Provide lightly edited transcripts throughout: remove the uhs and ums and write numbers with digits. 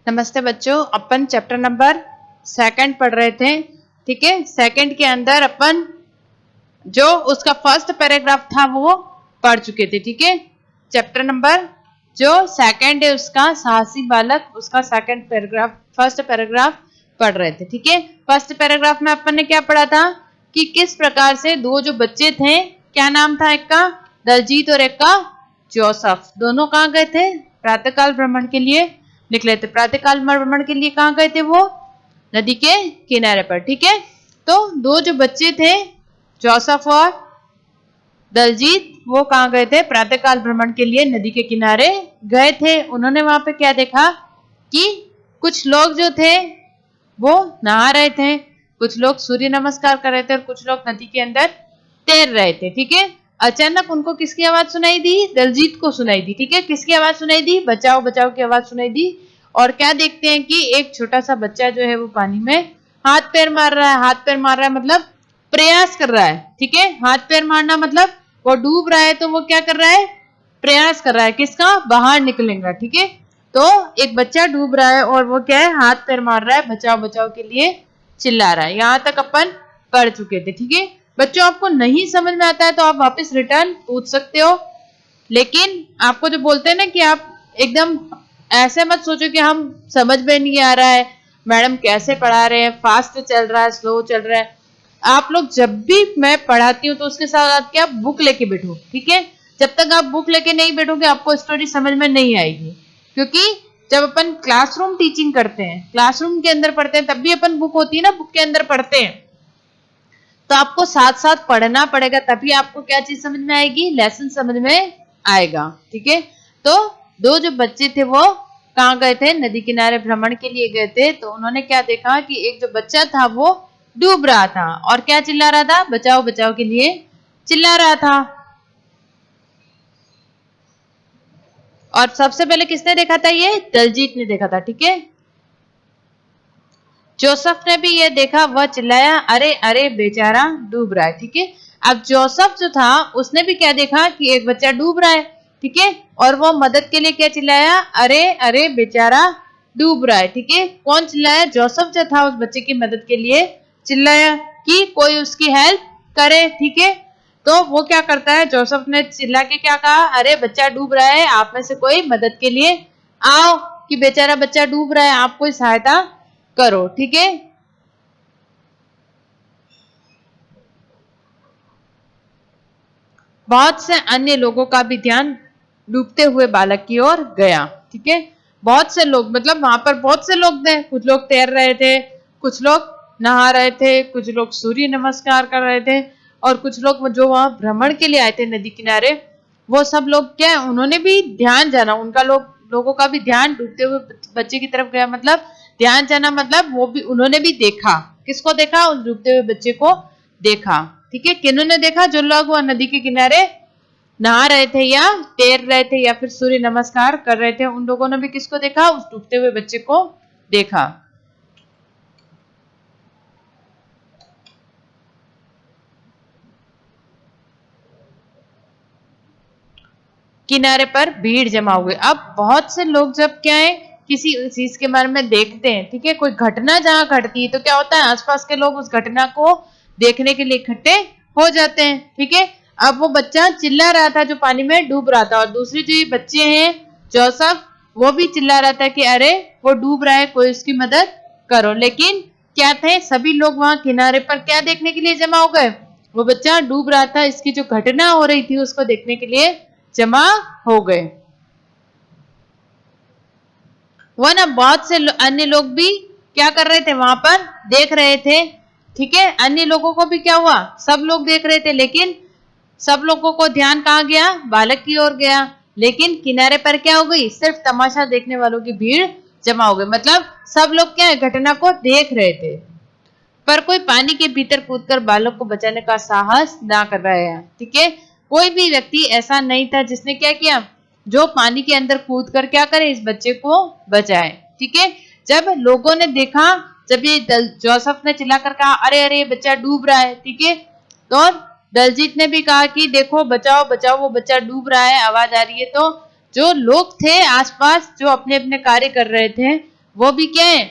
नमस्ते बच्चों, अपन chapter number 2 पढ़ रहे थे। ठीक है, 2 के अंदर अपन जो उसका फर्स्ट पैराग्राफ था वो पढ़ चुके थे। ठीक है, चैप्टर नंबर जो 2 है उसका साहसी बालक, उसका फर्स्ट पैराग्राफ पढ़ रहे थे। ठीक है, फर्स्ट पैराग्राफ में अपन ने क्या पढ़ा था कि किस प्रकार से दो जो बच्चे थे, क्या नाम था एक का दलजीत और एक का जोसेफ, दोनों कहाँ गए थे? प्रातःकाल भ्रमण के लिए निकले थे। प्रातःकाल भ्रमण के लिए कहाँ गए थे? वो नदी के किनारे पर। ठीक है, तो दो जो बच्चे थे जोसेफ और दलजीत, वो कहाँ गए थे? प्रातःकाल भ्रमण के लिए नदी के किनारे गए थे। उन्होंने वहां पे क्या देखा कि कुछ लोग जो थे वो नहा रहे थे, कुछ लोग सूर्य नमस्कार कर रहे थे और कुछ लोग नदी के अंदर तैर रहे थे। ठीक है, अचानक उनको किसकी आवाज सुनाई दी? दलजीत को सुनाई दी। ठीक है, किसकी आवाज सुनाई दी? बचाओ बचाओ की आवाज सुनाई दी। और क्या देखते हैं कि एक छोटा सा बच्चा जो है वो पानी में हाथ पैर मार रहा है। हाथ पैर मार रहा है मतलब प्रयास कर रहा है। ठीक है, हाथ पैर मारना मतलब वो डूब रहा है तो वो क्या कर रहा है? प्रयास कर रहा है किसका? बाहर निकलेगा। ठीक है, तो एक बच्चा डूब रहा है और वो क्या है? हाथ पैर मार रहा है, बचाओ बचाओ के लिए चिल्ला रहा है। यहां तक अपन पढ़ चुके थे। ठीक है बच्चों, आपको नहीं समझ में आता है तो आप वापस रिटर्न पूछ सकते हो, लेकिन आपको जो बोलते हैं ना कि आप एकदम ऐसे मत सोचो कि हम समझ में नहीं आ रहा है, मैडम कैसे पढ़ा रहे हैं, फास्ट चल रहा है, स्लो चल रहा है। आप लोग जब भी मैं पढ़ाती हूँ तो उसके साथ आप क्या बुक लेके बैठो। ठीक है, जब तक आप बुक लेके नहीं बैठोगे आपको स्टोरी समझ में नहीं आएगी, क्योंकि जब अपन क्लासरूम टीचिंग करते हैं, क्लासरूम के अंदर पढ़ते हैं, तब भी अपन बुक होती है ना, बुक के अंदर पढ़ते हैं, तो आपको साथ साथ पढ़ना पड़ेगा, तभी आपको क्या चीज समझ में आएगी? लेसन समझ में आएगा। ठीक है, तो दो जो बच्चे थे वो कहाँ गए थे? नदी किनारे भ्रमण के लिए गए थे। तो उन्होंने क्या देखा कि एक जो बच्चा था वो डूब रहा था और क्या चिल्ला रहा था? बचाओ बचाओ के लिए चिल्ला रहा था। और सबसे पहले किसने देखा था? ये दलजीत ने देखा था। ठीक है, जोसेफ ने भी ये देखा, वह चिल्लाया, अरे अरे बेचारा डूब रहा है। ठीक है, अब जोसेफ जो था उसने भी क्या देखा कि एक बच्चा डूब रहा है। ठीक है, और वो मदद के लिए क्या चिल्लाया? अरे अरे बेचारा डूब रहा है। ठीक है, कौन चिल्लाया? जोसेफ जो था उस बच्चे की मदद के लिए चिल्लाया कि कोई उसकी हेल्प करे। ठीक है, तो वो क्या करता है? जोसेफ ने चिल्ला के क्या कहा? अरे बच्चा डूब रहा है, आप में से कोई मदद के लिए आओ, कि बेचारा बच्चा डूब रहा है, आप कोई सहायता करो। ठीक है, बहुत से अन्य लोगों का भी ध्यान डूबते हुए बालक की ओर गया। ठीक है, बहुत से लोग मतलब वहां पर बहुत से लोग थे, कुछ लोग तैर रहे थे, कुछ लोग नहा रहे थे, कुछ लोग सूर्य नमस्कार कर रहे थे, और कुछ लोग जो वहां भ्रमण के लिए आए थे नदी किनारे, वो सब लोग क्या, उन्होंने भी ध्यान जाना, उनका लोगों का भी ध्यान डूबते हुए बच्चे की तरफ गया। मतलब ध्यान जाना मतलब वो भी, उन्होंने भी देखा। किसको देखा? उस डूबते हुए बच्चे को देखा। ठीक है, किन्होंने देखा? जो लोग वह नदी के किनारे नहा रहे थे या तैर रहे थे या फिर सूर्य नमस्कार कर रहे थे, उन लोगों ने भी किसको देखा? उस डूबते हुए बच्चे को देखा। किनारे पर भीड़ जमा हुए। अब बहुत से लोग जब क्या है किसी चीज के बारे में देखते हैं, ठीक है, कोई घटना जहां घटती है तो क्या होता है? आसपास के लोग उस घटना को देखने के लिए इकट्ठे हो जाते हैं। ठीक है, अब वो बच्चा चिल्ला रहा था जो पानी में डूब रहा था, और दूसरे जो ये बच्चे हैं जोसेफ, वो भी चिल्ला रहा था कि अरे वो डूब रहा है, कोई उसकी मदद करो। लेकिन क्या थे? सभी लोग वहां किनारे पर क्या देखने के लिए जमा हो गए? वो बच्चा डूब रहा था, इसकी जो घटना हो रही थी उसको देखने के लिए जमा हो गए। वह ना बहुत से अन्य लोग भी क्या कर रहे थे? वहां पर देख रहे थे। ठीक है, अन्य लोगों को भी क्या हुआ? सब लोग देख रहे थे, लेकिन सब लोगों को ध्यान कहाँ गया? बालक की ओर गया। लेकिन किनारे पर क्या हो गई? सिर्फ तमाशा देखने वालों की भीड़ जमा हो गई। मतलब सब लोग क्या है? घटना को देख रहे थे, पर कोई पानी के भीतर कूदकर बालक को बचाने का साहस ना कर रहा है। ठीक है, कोई भी व्यक्ति ऐसा नहीं था जिसने क्या किया, जो पानी के अंदर कूदकर क्या करे? इस बच्चे को बचाए। ठीक है, जब लोगों ने देखा, जब ये जोसेफ ने चिल्लाकर कहा अरे अरे बच्चा डूब रहा है, ठीक है, तो दलजीत ने भी कहा कि देखो बचाओ बचाओ, वो बच्चा डूब रहा है, आवाज आ रही है। तो जो लोग थे आसपास जो अपने अपने कार्य कर रहे थे, वो भी क्या है,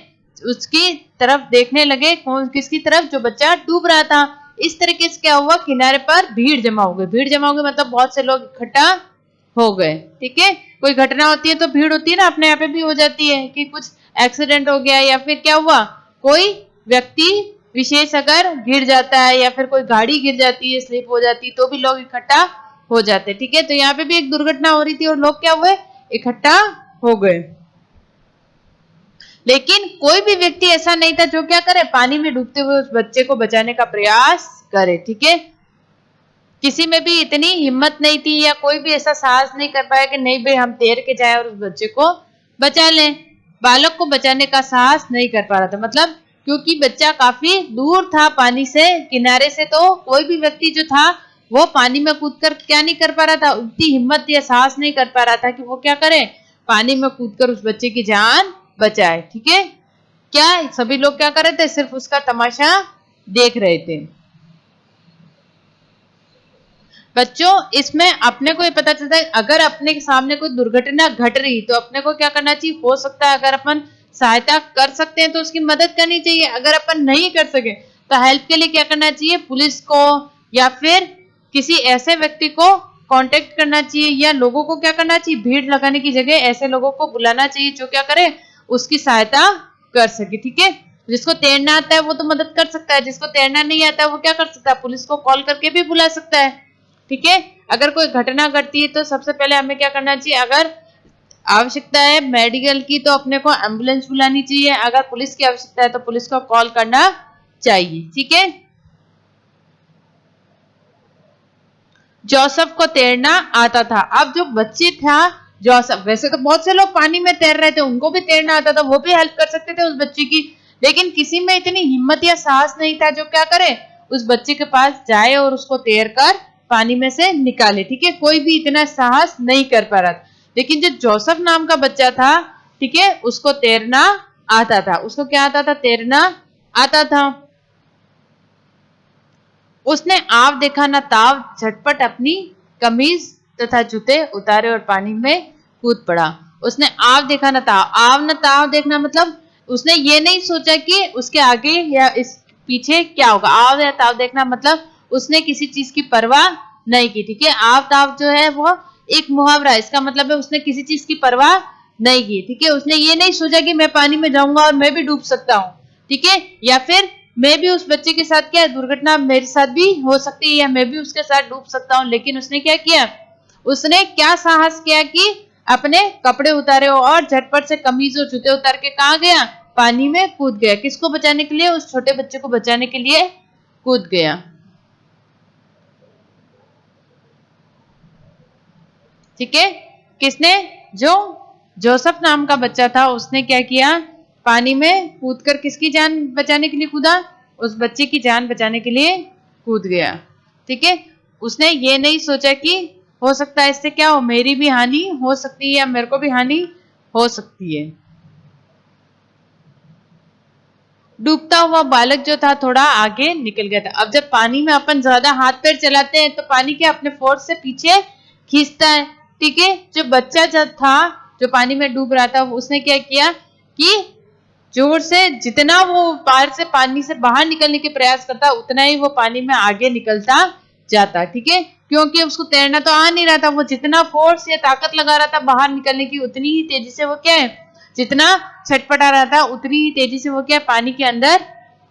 उसकी तरफ देखने लगे। कौन, किसकी तरफ? जो बच्चा डूब रहा था। इस तरीके से क्या हुआ, किनारे पर भीड़ जमा हो गई। भीड़ जमा हो गई मतलब बहुत से लोग इकट्ठा हो गए। ठीक है, कोई घटना होती है तो भीड़ होती है ना, अपने यहाँ पे भी हो जाती है कि कुछ एक्सीडेंट हो गया या फिर क्या हुआ, कोई व्यक्ति विशेष अगर गिर जाता है या फिर कोई गाड़ी गिर जाती है, स्लिप हो जाती है, तो भी लोग इकट्ठा हो जाते। ठीक है, तो यहाँ पे भी एक दुर्घटना हो रही थी और लोग क्या हुए, इकट्ठा हो गए। लेकिन कोई भी व्यक्ति ऐसा नहीं था जो क्या करे, पानी में डूबते हुए उस बच्चे को बचाने का प्रयास करे। ठीक है, किसी में भी इतनी हिम्मत नहीं थी या कोई भी ऐसा साहस नहीं कर पाया कि नहीं भाई हम तैर के जाए और उस बच्चे को बचा लें। बालक को बचाने का साहस नहीं कर पा रहा था, मतलब क्योंकि बच्चा काफी दूर था पानी से, किनारे से, तो कोई भी व्यक्ति जो था वो पानी में कूदकर क्या नहीं कर पा रहा था, उतनी हिम्मत या साहस नहीं कर पा रहा था कि वो क्या करे, पानी में कूदकर उस बच्चे की जान बचाए। ठीक है, क्या सभी लोग क्या कर रहे थे, सिर्फ उसका तमाशा देख रहे थे। बच्चों, इसमें अपने को ये पता चलता है अगर अपने के सामने कोई दुर्घटना घट रही तो अपने को क्या करना चाहिए, हो सकता है अगर अपन सहायता कर सकते हैं तो उसकी मदद करनी चाहिए। अगर अपन नहीं कर सके तो हेल्प के लिए क्या करना चाहिए, पुलिस को या फिर किसी ऐसे व्यक्ति को कांटेक्ट करना चाहिए, या लोगों को क्या करना चाहिए, भीड़ लगाने की जगह ऐसे लोगों को बुलाना चाहिए जो क्या करे, उसकी सहायता कर सके। ठीक है, जिसको तैरना आता है वो तो मदद कर सकता है, जिसको तैरना नहीं आता है वो क्या कर सकता है, पुलिस को कॉल करके भी बुला सकता है। ठीक है, अगर कोई घटना घटती है तो सबसे पहले हमें क्या करना चाहिए, अगर आवश्यकता है मेडिकल की तो अपने को एम्बुलेंस बुलानी चाहिए, अगर पुलिस की आवश्यकता है तो पुलिस को कॉल करना चाहिए। ठीक है, जोसेफ को तैरना आता था। अब जो बच्चे था जोसेफ, वैसे तो बहुत से लोग पानी में तैर रहे थे, उनको भी तैरना आता था, वो भी हेल्प कर सकते थे उस बच्चे की, लेकिन किसी में इतनी हिम्मत या साहस नहीं था जो क्या करे, उस बच्चे के पास जाए और उसको तैर कर पानी में से निकाले। ठीक है, कोई भी इतना साहस नहीं कर पा रहा था, लेकिन जो जोसेफ नाम का बच्चा था, ठीक है, उसको तैरना आता था। उसको क्या आता था, तैरना आता था। उसने आव देखा न ताव, झटपट अपनी कमीज तथा जूते उतारे और पानी में कूद पड़ा। उसने आव देखा न ताव, आव न ताव देखना मतलब उसने ये नहीं सोचा कि उसके आगे या इस पीछे क्या होगा। आव या ताव देखना मतलब उसने किसी चीज की परवाह नहीं की। ठीक है, आव ताव जो है वो एक मुहावरा है, इसका मतलब है उसने किसी चीज की परवाह नहीं की। ठीक है, उसने ये नहीं सोचा कि मैं पानी में जाऊंगा और मैं भी डूब सकता हूँ। ठीक है, या फिर मैं भी उस बच्चे के साथ क्या दुर्घटना मेरे साथ भी हो सकती है या मैं भी उसके साथ डूब सकता हूँ। लेकिन उसने क्या किया, उसने क्या साहस किया कि अपने कपड़े उतारे और झटपट से कमीज और जूते उतार के कहा गया, पानी में कूद गया। किसको बचाने के लिए, उस छोटे बच्चे को बचाने के लिए कूद गया। ठीक है, किसने, जो जोसेफ नाम का बच्चा था उसने क्या किया, पानी में कूदकर किसकी जान बचाने के लिए कूदा, उस बच्चे की जान बचाने के लिए कूद गया। ठीक है, उसने ये नहीं सोचा कि हो सकता है इससे क्या हो, मेरी भी हानि हो सकती है या मेरे को भी हानि हो सकती है। डूबता हुआ बालक जो था थोड़ा आगे निकल गया था। अब जब पानी में अपन ज्यादा हाथ पैर चलाते हैं तो पानी क्या अपने फोर्स से पीछे खींचता है। ठीक है, जो बच्चा जब था जो पानी में डूब रहा था उसने क्या किया कि जोर से जितना वो पार से पानी से बाहर निकलने के प्रयास करता उतना ही वो पानी में आगे निकलता जाता। ठीक है, क्योंकि उसको तैरना तो आ नहीं रहा था, वो जितना फोर्स या ताकत लगा रहा था बाहर निकलने की उतनी ही तेजी से वो क्या है, जितना छटपटा रहा था उतनी ही तेजी से वो क्या पानी के अंदर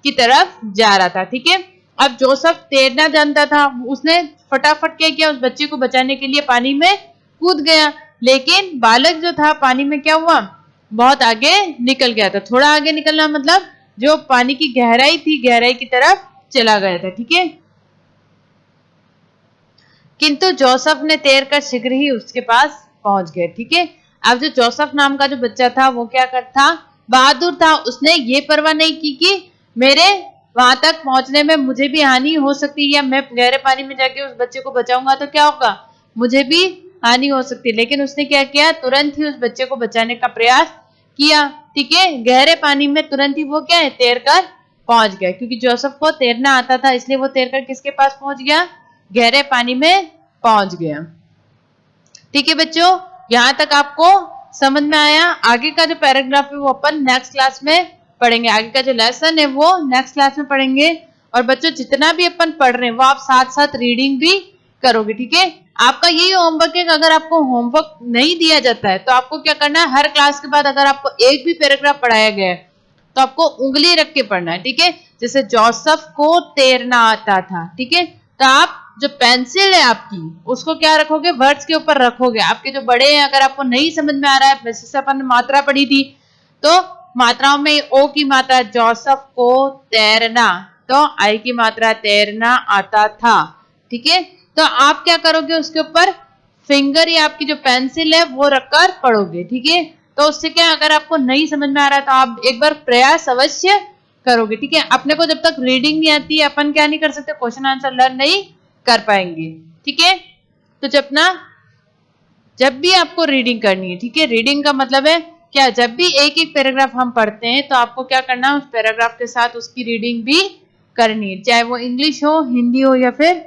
की तरफ जा रहा था। ठीक है, अब जोसेफ तैरना जानता था, उसने फटाफट क्या किया, उस बच्चे को बचाने के लिए पानी में कूद गया। लेकिन बालक जो था पानी में क्या हुआ, बहुत आगे निकल गया था। थोड़ा आगे निकलना मतलब जो पानी की गहराई थी गहराई की तरफ चला गया था। ठीक है, किंतु जोसेफ ने तैरकर शीघ्र ही उसके पास पहुंच गए। ठीक है, अब जो जोसेफ नाम का जो बच्चा था वो क्या करता, बहादुर था। उसने ये परवाह नहीं की कि मेरे वहां तक पहुंचने में मुझे भी हानि हो सकती है या मैं गहरे पानी में जाके उस बच्चे को बचाऊंगा तो क्या होगा, मुझे भी हानि हो सकती है। लेकिन उसने क्या किया, तुरंत ही उस बच्चे को बचाने का प्रयास किया। ठीक है, गहरे पानी में तुरंत ही वो क्या है, तैर कर पहुंच गया। क्योंकि जोसेफ को तैरना आता था इसलिए वो तैरकर किसके पास पहुंच गया, गहरे पानी में पहुंच गया। ठीक है बच्चों, यहां तक आपको समझ में आया? आगे का जो पैराग्राफ है वो अपन नेक्स्ट क्लास में पढ़ेंगे, आगे का जो लेसन है वो नेक्स्ट क्लास में पढ़ेंगे। और बच्चों जितना भी अपन पढ़ रहे हैं वो आप साथ साथ रीडिंग भी करोगे, ठीक है? आपका यही होमवर्क है कि अगर आपको होमवर्क नहीं दिया जाता है तो आपको क्या करना है, हर क्लास के बाद अगर आपको एक भी पैराग्राफ पढ़ाया गया है तो आपको उंगली रख के पढ़ना है, ठीक है? जैसे जोसेफ को तैरना आता था, ठीक है? तो आप जो पेंसिल है आपकी उसको क्या रखोगे, वर्ड्स के ऊपर रखोगे। आपके जो बड़े हैं, अगर आपको नहीं समझ में आ रहा है, जैसे अपन ने मात्रा पढ़ी थी, तो मात्राओं में ओ की मात्रा जोसेफ को तैरना, तो आई की मात्रा तैरना आता था, ठीक है? तो आप क्या करोगे, उसके ऊपर फिंगर या आपकी जो पेंसिल है वो रखकर पढ़ोगे, ठीक है? तो उससे क्या, अगर आपको नहीं समझ में आ रहा है तो आप एक बार प्रयास अवश्य करोगे, ठीक है? अपने को जब तक रीडिंग नहीं आती है अपन क्या नहीं कर सकते, क्वेश्चन आंसर लर्न नहीं कर पाएंगे, ठीक है? तो जब भी आपको रीडिंग करनी है, ठीक है, रीडिंग का मतलब है क्या, जब भी एक एक पैराग्राफ हम पढ़ते हैं तो आपको क्या करना है, उस पैराग्राफ के साथ उसकी रीडिंग भी करनी है, चाहे वो इंग्लिश हो, हिंदी हो या फिर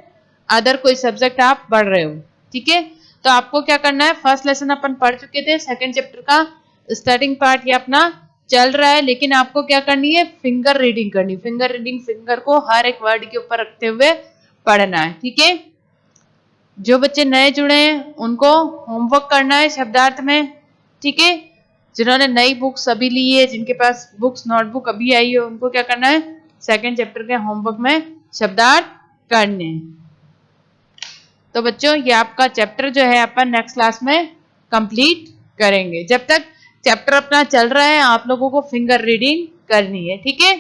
अदर कोई सब्जेक्ट आप पढ़ रहे हो, ठीक है? तो आपको क्या करना है, फर्स्ट लेसन अपन पढ़ चुके थे, सेकंड चैप्टर का स्टार्टिंग पार्ट ये अपना चल रहा है, लेकिन आपको क्या करनी है, फिंगर रीडिंग करनी। फिंगर रीडिंग, फिंगर को हर एक वर्ड के ऊपर रखते हुए पढ़ना है, ठीक है? जो बच्चे नए जुड़े हैं उनको होमवर्क करना है शब्दार्थ में, ठीक है? जिन्होंने नई बुक्स अभी ली है, जिनके पास बुक्स नोटबुक अभी आई है, उनको क्या करना है, सेकंड चैप्टर के होमवर्क में शब्दार्थ करने हैं। तो बच्चों ये आपका चैप्टर जो है अपन नेक्स्ट क्लास में कंप्लीट करेंगे। जब तक चैप्टर अपना चल रहा है आप लोगों को फिंगर रीडिंग करनी है, ठीक है?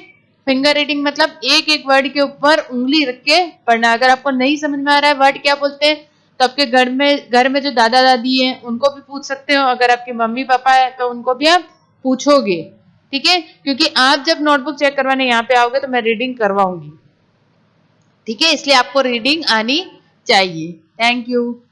फिंगर रीडिंग मतलब एक एक वर्ड के ऊपर उंगली रख के पढ़ना। अगर आपको नहीं समझ में आ रहा है वर्ड क्या बोलते हैं तो आपके घर में जो दादा दादी हैं उनको भी पूछ सकते हो, अगर आपके मम्मी पापा है तो उनको भी आप पूछोगे, ठीक है? क्योंकि आप जब नोटबुक चेक करवाने यहाँ पे आओगे तो मैं रीडिंग करवाऊंगी, ठीक है? इसलिए आपको रीडिंग आनी चाहिए। Thank you.